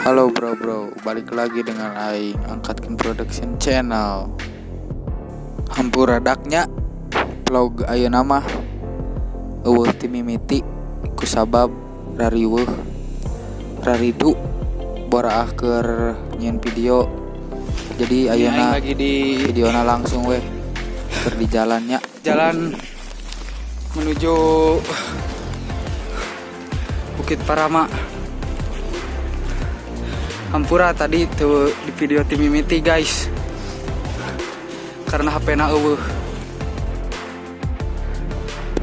Halo bro, balik lagi dengan Aing Angkatkan Production Channel. Hampuradaknya vlog ayeuna mah eueuh ti mimiti kusabab rariweuh raridu boraah keur nyieun video. Jadi ayeuna lagi di videona langsung weh keur di jalannya. Jalan menuju Bukit Parama. Hampura tadi tuh di video tim mimiti guys, karena HP na eueuh.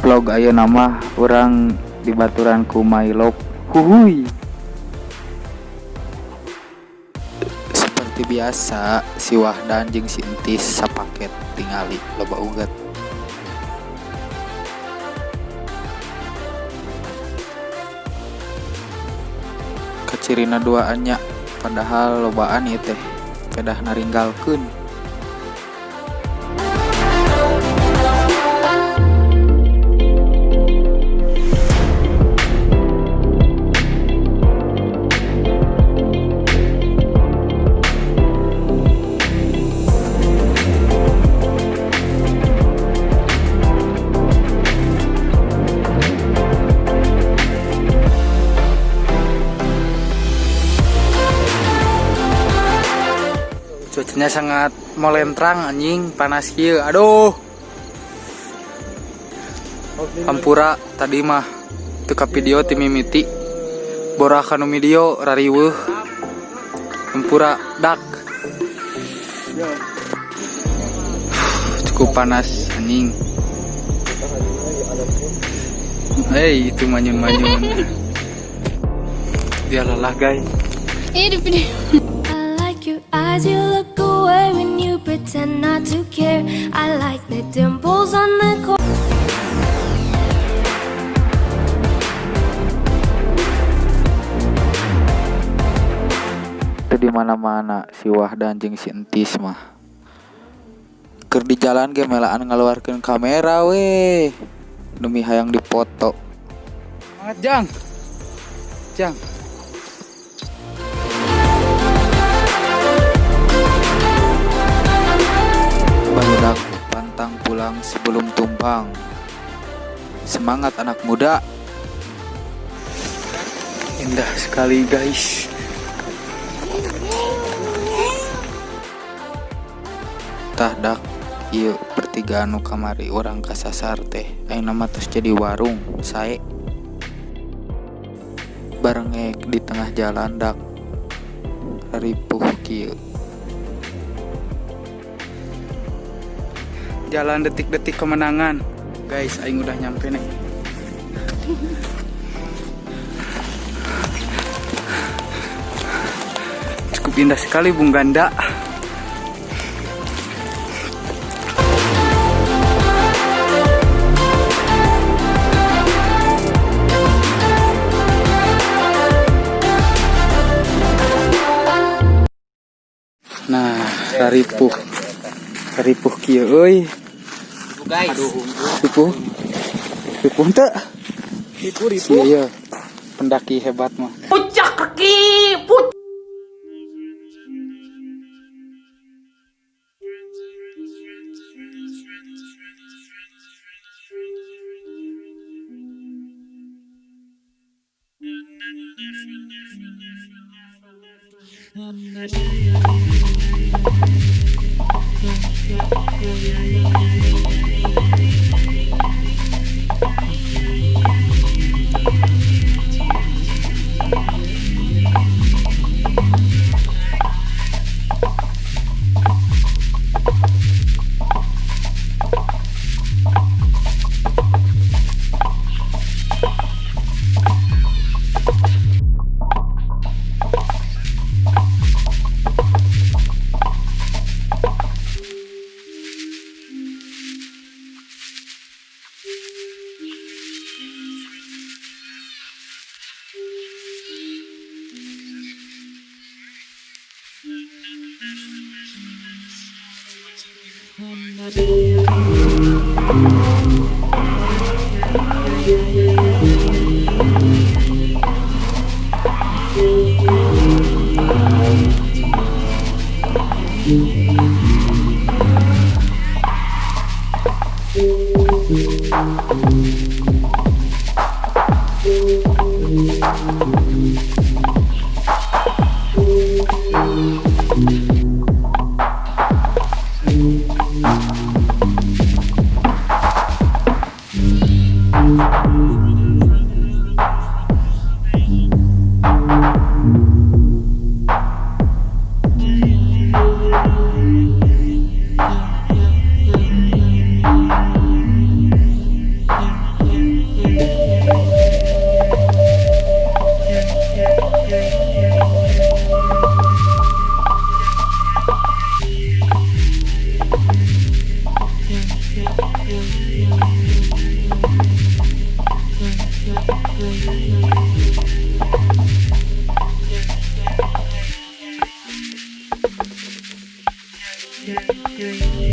Vlog ayeuna mah urang dibaturan ku Mailog. Huhuy. Seperti biasa si Wahdan jeung si Entis sapaket tingali loba uget. Kacirina duaannya padahal lobaan ieu teh kedah naringgalkeun. Cuacanya sangat molentrang anjing, panas kieu. Aduh. Hampura tadi mah teu ka video ti mimiti. Borah kanu video rariweuh. Hampura dak. Cukup panas anjing. Hei, itu manyun-manyun. Dia lelah guys. Di video. Eyes, you look away when you pretend not to care. I like the dimples on the core. Itu di mana-mana si Wahdan jeung si Entis mah. Keur di jalan ge melaan ngaluarkeun kamera weh. Demi hayang dipoto. Semangat Jang. Jang. Barudak pantang pulang sebelum tumbang. Semangat anak muda. Indah sekali guys. Tah dak ieu pertigaan nu kamari urang kasasar teh ayeuna mah tos jadi warung sae. Barengek di tengah jalan dak raripuh kieu. Jalan detik-detik kemenangan. Guys, aing udah nyampe nih. Cukup indah sekali Bung Ganda. Nah, raripuh kieu euy. Guys, Ripuh teu? Ripuh. Iya, pendaki hebat mah. pucak kaki,